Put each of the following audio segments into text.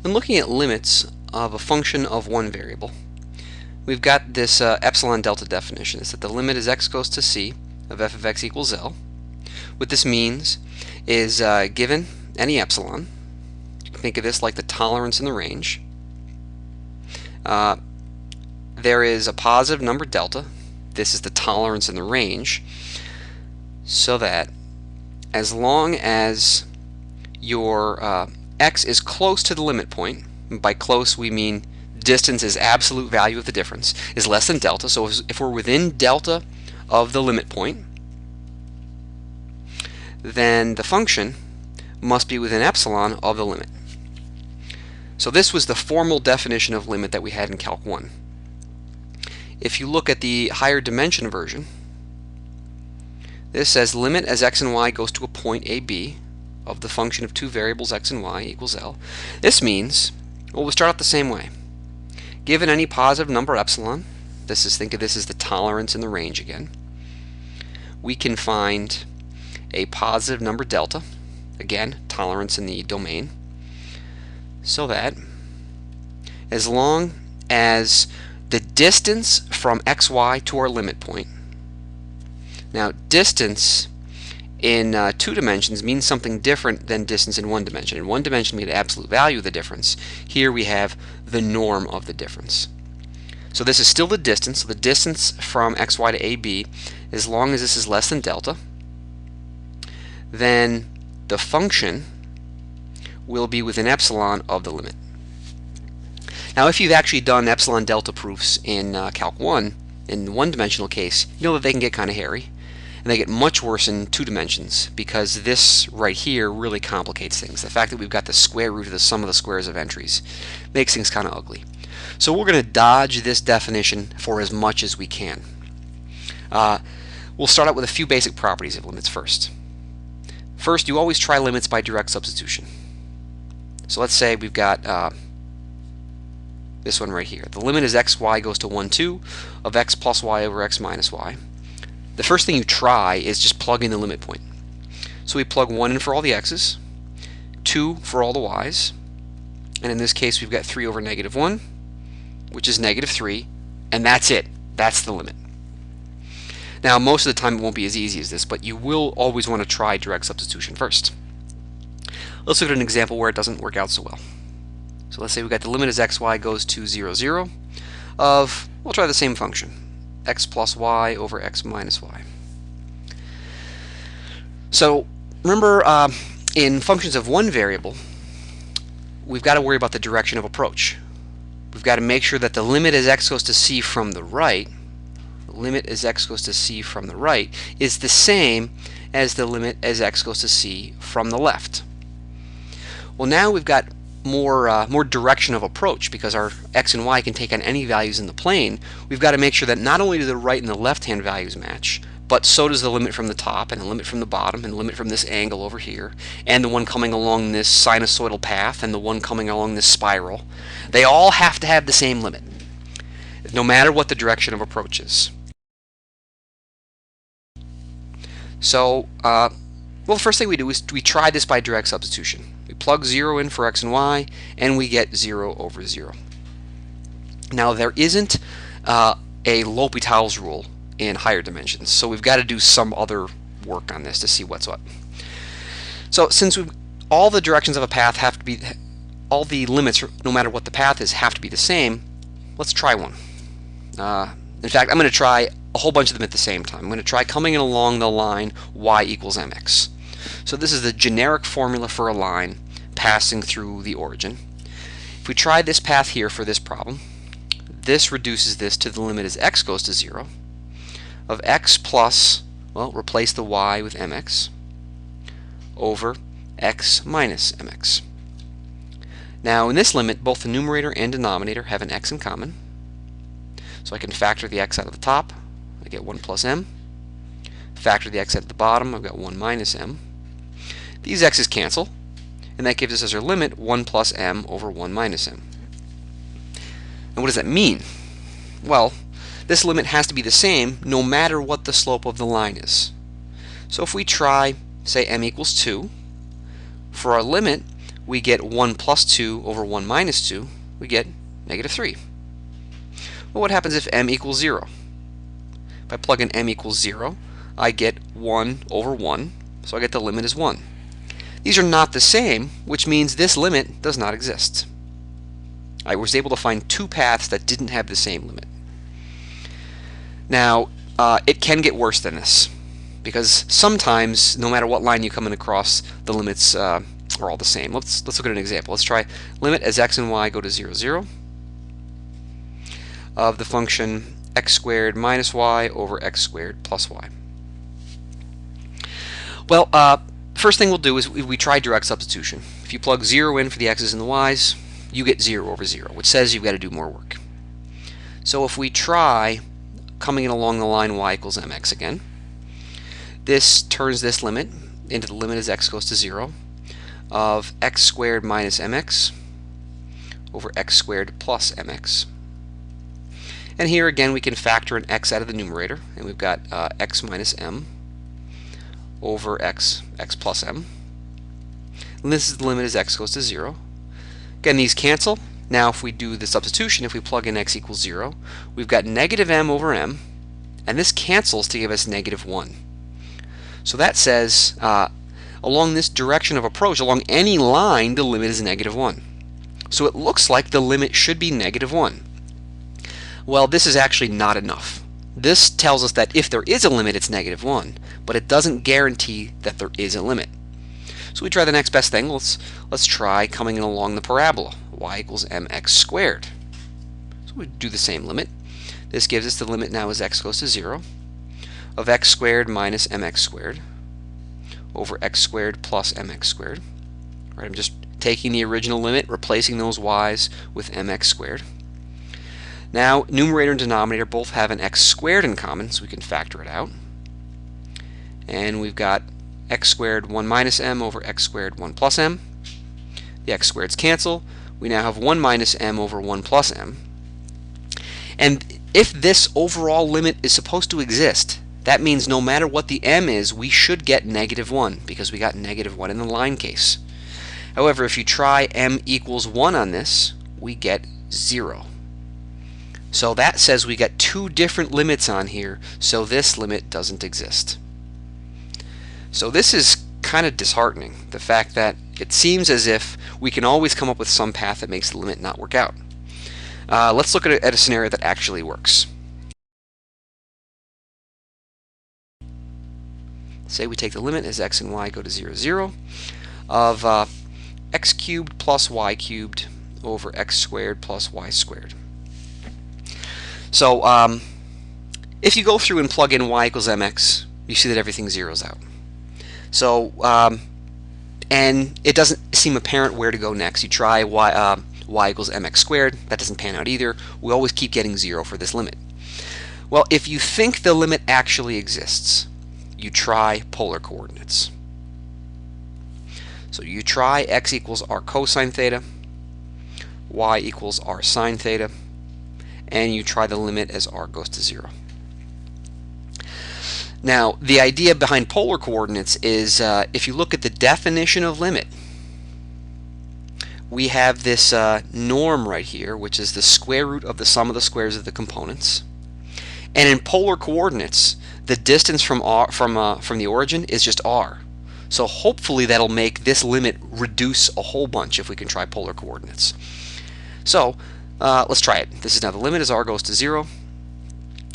When looking at limits of a function of one variable, we've got this epsilon delta definition. It's that the limit as x goes to c of f of x equals L. What this means is given any epsilon, you can think of this like the tolerance in the range, there is a positive number delta. This is the tolerance in the range, so that as long as your x is close to the limit point, and by close we mean distance is absolute value of the difference, is less than delta. So if we're within delta of the limit point, then the function must be within epsilon of the limit. So this was the formal definition of limit that we had in Calc 1. If you look at the higher dimension version, this says limit as x and y goes to a point AB of the function of two variables x and y equals L. This means, well, we'll start out the same way. Given any positive number epsilon, think of this as the tolerance in the range again, we can find a positive number delta, again, tolerance in the domain, so that as long as the distance from xy to our limit point, now distance in 2 dimensions means something different than distance in 1 dimension. In 1 dimension we had absolute value of the difference. Here we have the norm of the difference. So this is still the distance. So the distance from xy to AB, as long as this is less than delta, then the function will be within epsilon of the limit. Now if you've actually done epsilon delta proofs in Calc 1, in the one-dimensional case, you know that they can get kind of hairy. And they get much worse in 2 dimensions, because this right here really complicates things. The fact that we've got the square root of the sum of the squares of entries makes things kind of ugly. So we're going to dodge this definition for as much as we can. We'll start out with a few basic properties of limits first. First, you always try limits by direct substitution. So let's say we've got this one right here. The limit as xy goes to 1, 2 of x plus y over x minus y. The first thing you try is just plug in the limit point. So we plug 1 in for all the x's, 2 for all the y's, and in this case we've got 3 over negative 1, which is negative 3, and that's it. That's the limit. Now most of the time it won't be as easy as this, but you will always want to try direct substitution first. Let's look at an example where it doesn't work out so well. So let's say we've got the limit as xy goes to 0, 0 of, we'll try the same function, x plus y over x minus y. So remember, in functions of one variable, we've got to worry about the direction of approach. We've got to make sure that the limit as x goes to c from the right, is the same as the limit as x goes to c from the left. Well, now we've got more direction of approach, because our x and y can take on any values in the plane. We've got to make sure that not only do the right and the left hand values match, but so does the limit from the top, and the limit from the bottom, and the limit from this angle over here, and the one coming along this sinusoidal path, and the one coming along this spiral. They all have to have the same limit, no matter what the direction of approach is. So, well, the first thing we do is we try this by direct substitution. We plug 0 in for x and y, and we get 0 over 0. Now there isn't a L'Hopital's rule in higher dimensions, so we've got to do some other work on this to see what's what. So since all the directions of a path have to be, all the limits, no matter what the path is, have to be the same, let's try one. In fact, I'm going to try a whole bunch of them at the same time. I'm going to try coming in along the line y equals mx. So this is the generic formula for a line passing through the origin. If we try this path here for this problem, this reduces this to the limit as x goes to 0 of x plus, well, replace the y with mx, over x minus mx. Now in this limit, both the numerator and denominator have an x in common. So I can factor the x out of the top, I get 1 plus m. Factor the x out of the bottom, I've got 1 minus m. These x's cancel, and that gives us as our limit 1 plus m over 1 minus m. And what does that mean? Well, this limit has to be the same no matter what the slope of the line is. So if we try, say, m equals 2, for our limit, we get 1 plus 2 over 1 minus 2, we get negative 3. Well, what happens if m equals 0? If I plug in m equals 0, I get 1 over 1, so I get the limit as 1. These are not the same, which means this limit does not exist. I was able to find two paths that didn't have the same limit. Now, it can get worse than this, because sometimes, no matter what line you come in across, the limits are all the same. Let's look at an example. Let's try limit as x and y go to 0, 0 of the function x squared minus y over x squared plus y. Well, first thing we'll do is we try direct substitution. If you plug 0 in for the x's and the y's, you get 0 over 0, which says you've got to do more work. So if we try coming in along the line y equals mx again, this turns this limit into the limit as x goes to 0 of x squared minus mx over x squared plus mx. And here again we can factor an x out of the numerator, and we've got x minus m over x plus m. And this is the limit as x goes to 0. Again, these cancel. Now if we do the substitution, if we plug in x equals 0, we've got negative m over m, and this cancels to give us negative 1. So that says along this direction of approach, along any line, the limit is negative 1. So it looks like the limit should be negative 1. Well, this is actually not enough. This tells us that if there is a limit, it's negative 1, but it doesn't guarantee that there is a limit. So we try the next best thing. Let's try coming in along the parabola, y equals mx squared. So we do the same limit. This gives us the limit now as x goes to 0 of x squared minus mx squared over x squared plus mx squared. Right, I'm just taking the original limit, replacing those y's with mx squared. Now, numerator and denominator both have an x squared in common, so we can factor it out. And we've got x squared 1 minus m over x squared 1 plus m. The x squareds cancel. We now have 1 minus m over 1 plus m. And if this overall limit is supposed to exist, that means no matter what the m is, we should get negative 1, because we got negative 1 in the line case. However, if you try m equals 1 on this, we get 0. So that says we got two different limits on here, so this limit doesn't exist. So this is kind of disheartening, the fact that it seems as if we can always come up with some path that makes the limit not work out. Let's look at a scenario that actually works. Say we take the limit as x and y go to 0, 0 of x cubed plus y cubed over x squared plus y squared. So if you go through and plug in y equals mx, you see that everything zeroes out. So and it doesn't seem apparent where to go next. You try y equals mx squared, that doesn't pan out either. We always keep getting 0 for this limit. Well, if you think the limit actually exists, you try polar coordinates. So you try x equals r cosine theta, y equals r sine theta, and you try the limit as r goes to 0. Now, the idea behind polar coordinates is if you look at the definition of limit, we have this norm right here, which is the square root of the sum of the squares of the components. And in polar coordinates, the distance from the origin is just r. So hopefully that'll make this limit reduce a whole bunch if we can try polar coordinates. So let's try it. This is now the limit as r goes to 0.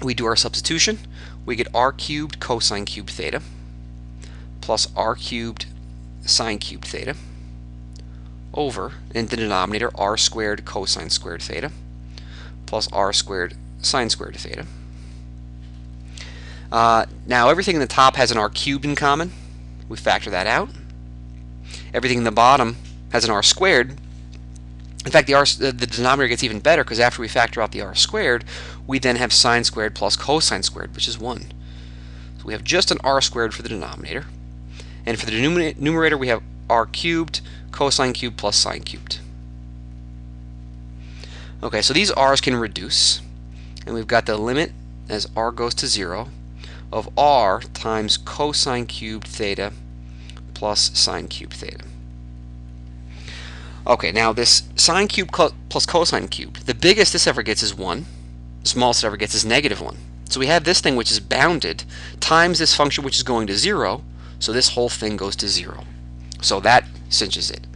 We do our substitution. We get r cubed cosine cubed theta plus r cubed sine cubed theta over, in the denominator, r squared cosine squared theta plus r squared sine squared theta. Now everything in the top has an r cubed in common. We factor that out. Everything in the bottom has an r squared. In fact, the denominator gets even better, because after we factor out the r squared, we then have sine squared plus cosine squared, which is 1. So we have just an r squared for the denominator. And for the numerator, we have r cubed cosine cubed plus sine cubed. Okay, so these r's can reduce, and we've got the limit as r goes to 0 of r times cosine cubed theta plus sine cubed theta. Okay, now this sine cubed plus cosine cubed, the biggest this ever gets is 1. The smallest it ever gets is -1. So we have this thing which is bounded times this function which is going to 0, so this whole thing goes to 0. So that cinches it.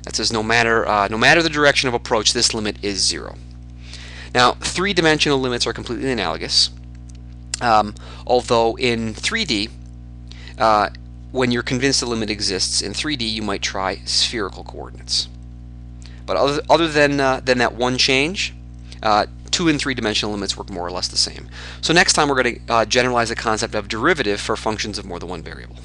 That says no matter the direction of approach, this limit is 0. Now, three-dimensional limits are completely analogous, although in 3D, when you're convinced the limit exists in 3D, you might try spherical coordinates. But other than that one change, 2 and 3-dimensional limits work more or less the same. So next time we're going to generalize the concept of derivative for functions of more than one variable.